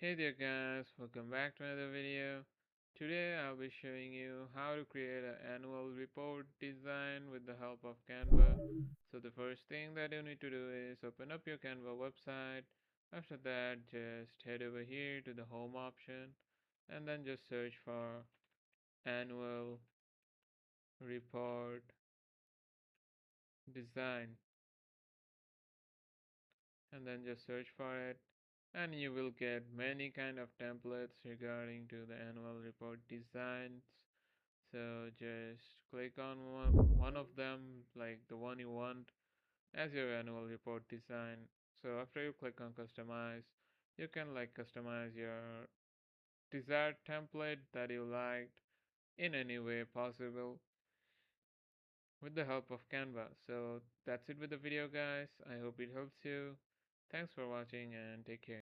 Hey there guys, welcome back to another video. Today I'll be showing you how to create an annual report design with the help of Canva. So the first thing that you need to do is open up your Canva website. After that, just head over here to the home option and then just search for annual report design and then just search for it, and you will get many kind of templates regarding to the annual report designs. So just click on one of them, like the one you want as your annual report design. So after you click on customize, you can like customize your desired template that you liked in any way possible with the help of Canva. So that's it with the video guys. I hope it helps you. Thanks for watching and take care.